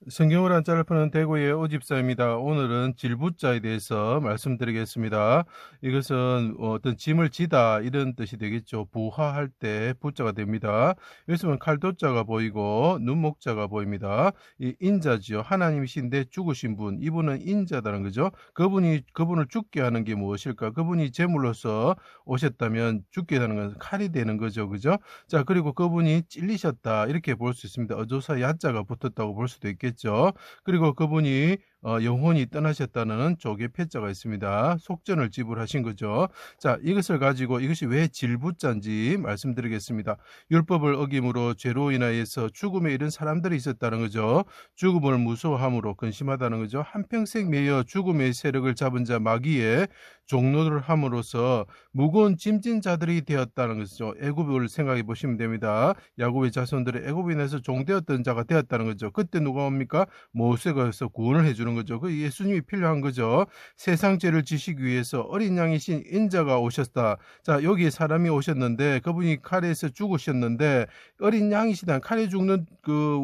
성경을 한자를 푸는 대구의 오집사입니다. 오늘은 질부자에 대해서 말씀드리겠습니다. 이것은 어떤 짐을 지다 이런 뜻이 되겠죠. 부하할 때 부자가 됩니다. 여기서 보면 칼도자가 보이고 눈목자가 보입니다. 이 인자지요. 하나님이신데 죽으신 분, 이분은 인자다는 거죠. 그분을 죽게 하는 게 무엇일까? 그분이 제물로서 오셨다면 죽게 하는 건 칼이 되는 거죠. 그죠? 자, 그리고 그분이 찔리셨다 이렇게 볼 수 있습니다. 어조사 야자가 붙었다고 볼 수도 있겠죠. 그리고 그분이 영혼이 떠나셨다는 쪽에 패자가 있습니다. 속전을 지불하신 거죠. 자, 이것을 가지고 이것이 왜 질부자인지 말씀드리겠습니다. 율법을 어김으로 죄로 인하여서 죽음에 이른 사람들이 있었다는 거죠. 죽음을 무서워함으로 근심하다는 거죠. 한평생 매여 죽음의 세력을 잡은 자 마귀의 종노를 함으로써 무거운 짐진 자들이 되었다는 것이죠. 애굽을 생각해 보시면 됩니다. 야곱의 자손들의 애굽인에서 종되었던 자가 되었다는 거죠. 그때 누가 옵니까? 모세가 서 구원을 해주는 거죠. 그 예수님이 필요한 거죠. 세상 죄를 지시기 위해서 어린 양이신 인자가 오셨다. 자, 여기에 사람이 오셨는데 그분이 칼에서 죽으셨는데 어린 양이시다. 칼에 죽는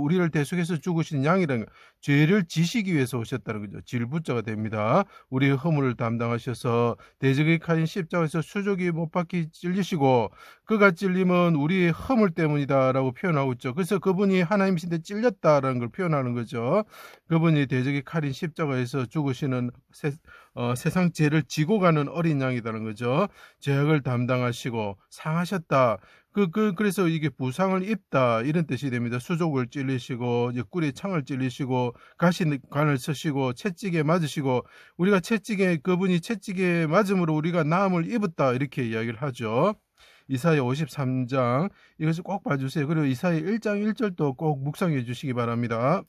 우리를 대속해서 죽으신 양이라는 거. 죄를 지시기 위해서 오셨다는 거죠. 질부자가 됩니다. 우리의 허물을 담당하셔서 대적의 칼인 십자가에서 수족이 못 박히 찔리시고 그가 찔림은 우리의 허물 때문이다라고 표현하고 있죠. 그래서 그분이 하나님이신데 찔렸다라는 걸 표현하는 거죠. 그분이 대적의 칼인 십자가에서 죽으시는 세상 죄를 지고 가는 어린 양이라는 거죠. 죄악을 담당하시고 상하셨다. 그래서 이게 부상을 입다 이런 뜻이 됩니다. 수족을 찔리시고 옆구리에 창을 찔리시고 가시관을 쓰시고 채찍에 맞으시고 우리가 그분이 채찍에 맞음으로 우리가 나음을 입었다 이렇게 이야기를 하죠. 이사야 53장 이것을 꼭 봐주세요. 그리고 이사야 1장 1절도 꼭 묵상해 주시기 바랍니다.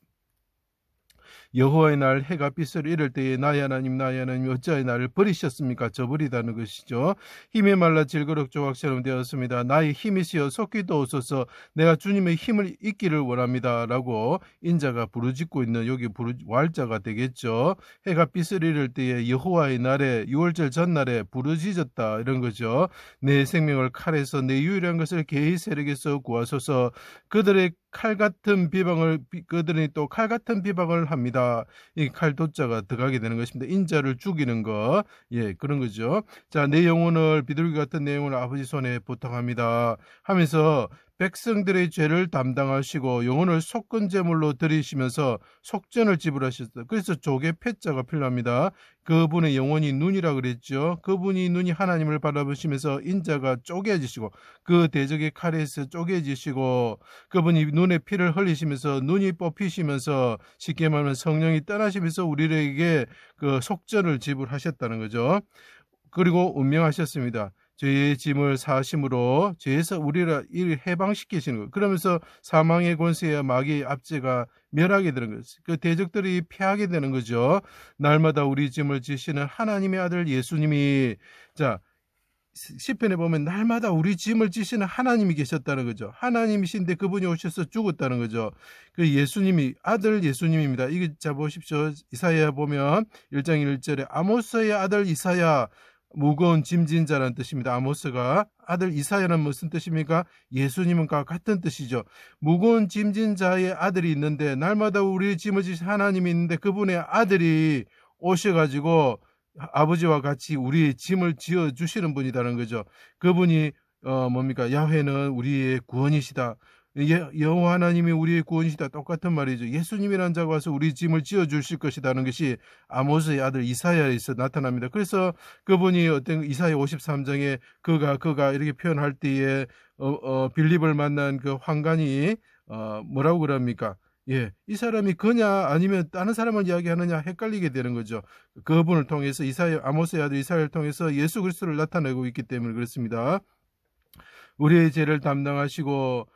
여호와의 날 해가 빛을 잃을 때에 나의 하나님 어찌하여 나를 버리셨습니까? 저버리다는 것이죠. 힘이 말라 질그럭 조각처럼 되었습니다. 나의 힘이시여 속기도 없어서 내가 주님의 힘을 잊기를 원합니다. 라고 인자가 부르짖고 있는 여기 왈자가 되겠죠. 해가 빛을 잃을 때에 여호와의 날에 6월절 전날에 부르짖었다 이런 거죠. 내 생명을 칼에서 내 유일한 것을 개의 세력에서 구하소서. 그들이 또 칼 같은 비방을 합니다. 이 칼도자가 들어가게 되는 것입니다. 인자를 죽이는 것, 예, 그런 거죠. 자, 내 영혼을 비둘기 같은 내 영혼을 아버지 손에 부탁합니다. 하면서 백성들의 죄를 담당하시고 영혼을 속건제물로 드리시면서 속전을 지불하셨다. 그래서 조개 패자가 필요합니다. 그분의 영혼이 눈이라 그랬죠. 그분이 눈이 하나님을 바라보시면서 인자가 쪼개지시고 그 대적의 칼에서 쪼개지시고 그분이 눈에 피를 흘리시면서 눈이 뽑히시면서 쉽게 말하면 성령이 떠나시면서 우리에게 그 속전을 지불하셨다는 거죠. 그리고 운명하셨습니다. 죄의 짐을 사심으로 죄에서 우리를 해방시키시는 거예요. 그러면서 사망의 권세와 마귀의 압제가 멸하게 되는 거죠. 그 대적들이 패하게 되는 거죠. 날마다 우리 짐을 지시는 하나님의 아들 예수님이 시편에 보면 날마다 우리 짐을 지시는 하나님이 계셨다는 거죠. 하나님이신데 그분이 오셔서 죽었다는 거죠. 그 예수님이 아들 예수님입니다. 이거 보십시오. 이사야 보면 1장 1절에 아모스의 아들 이사야 무거운 짐진 자라는 뜻입니다. 아모스가 아들 이사야는 무슨 뜻입니까? 예수님과 같은 뜻이죠. 무거운 짐진 자의 아들이 있는데 날마다 우리 짐을 지신 하나님이 있는데 그분의 아들이 오셔가지고 아버지와 같이 우리의 짐을 지어주시는 분이라는 거죠. 그분이 뭡니까? 야훼는 우리의 구원이시다. 여호와 하나님이 우리의 구원이시다. 똑같은 말이죠. 예수님이라는 자가 와서 우리 짐을 지어주실 것이라는 것이 아모스의 아들 이사야에서 나타납니다. 그래서 그분이 이사야 53장에 그가 이렇게 표현할 때에 빌립을 만난 그 환관이 뭐라고 그럽니까? 예, 이 사람이 그냐 아니면 다른 사람을 이야기하느냐 헷갈리게 되는 거죠. 그분을 통해서 아모스의 아들 이사야를 통해서 예수 그리스도를 나타내고 있기 때문에 그렇습니다. 우리의 죄를 담당하시고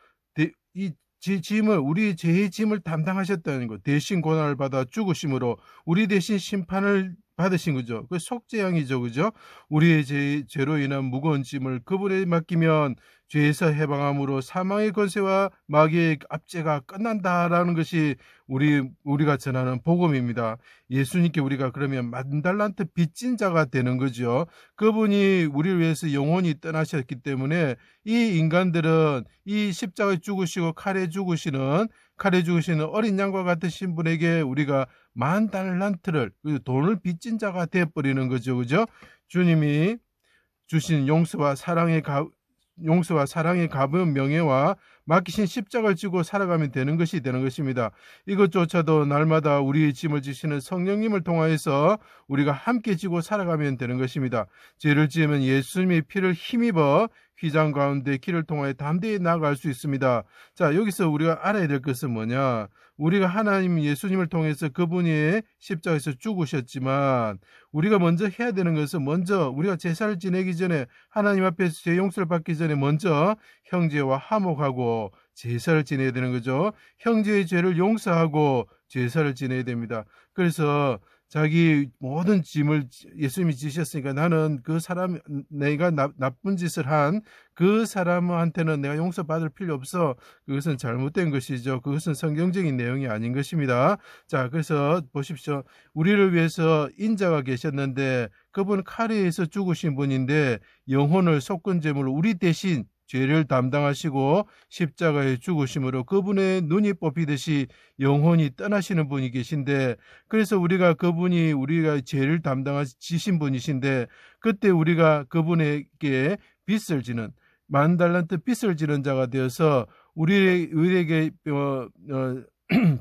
우리 죄의 짐을 담당하셨다는 것, 대신 고난을 받아 죽으심으로 우리 대신 심판을 받으신 거죠. 그 속죄양이죠, 그죠? 우리의 죄로 인한 무거운 짐을 그분에 맡기면 죄에서 해방함으로 사망의 권세와 마귀의 압제가 끝난다라는 것이 우리가 전하는 복음입니다. 예수님께 우리가 그러면 만달란트 빚진 자가 되는 거죠. 그분이 우리를 위해서 영원히 떠나셨기 때문에 이 인간들은 이 십자가에 죽으시고 칼에 죽으시는 칼에 죽으시는 어린 양과 같으신 분에게 우리가 10,000달란트를 돈을 빚진 자가 되어버리는 거죠. 그죠? 주님이 주신 용서와 사랑의 가벼운 명예와 맡기신 십자가를 지고 살아가면 되는 것입니다. 이것조차도 날마다 우리의 짐을 지시는 성령님을 통하여서 우리가 함께 지고 살아가면 되는 것입니다. 죄를 지으면 예수님의 피를 힘입어 휘장 가운데 길을 통하여 담대히 나아갈 수 있습니다. 자, 여기서 우리가 알아야 될 것은 뭐냐? 우리가 하나님 예수님을 통해서 그분이 십자가에서 죽으셨지만 우리가 먼저 해야 되는 것은 먼저 우리가 제사를 지내기 전에 하나님 앞에서 죄 용서를 받기 전에 먼저 형제와 화목하고 제사를 지내야 되는 거죠. 형제의 죄를 용서하고 제사를 지내야 됩니다. 그래서 자기 모든 짐을 예수님이 지셨으니까 나는 그 사람, 내가 나쁜 짓을 한 그 사람한테는 내가 용서받을 필요 없어. 그것은 잘못된 것이죠. 그것은 성경적인 내용이 아닌 것입니다. 자, 그래서 보십시오. 우리를 위해서 인자가 계셨는데 그분 칼에 의해서 죽으신 분인데 영혼을 속건제물로 우리 대신 죄를 담당하시고 십자가에 죽으심으로 그분의 눈이 뽑히듯이 영혼이 떠나시는 분이 계신데, 그래서 우리가 그분이 우리가 죄를 담당하시신 분이신데 그때 우리가 그분에게 빚을 지는 10,000달란트 빚을 지는 자가 되어서 우리에게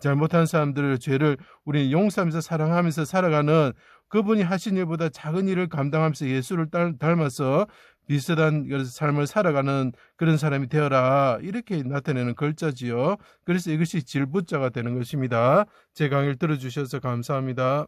잘못한 사람들의 죄를 우리는 용서하면서 사랑하면서 살아가는, 그분이 하신 일보다 작은 일을 감당하면서 예수를 닮아서 비슷한 삶을 살아가는 그런 사람이 되어라, 이렇게 나타내는 글자지요. 그래서 이것이 질부자가 되는 것입니다. 제 강의를 들어주셔서 감사합니다.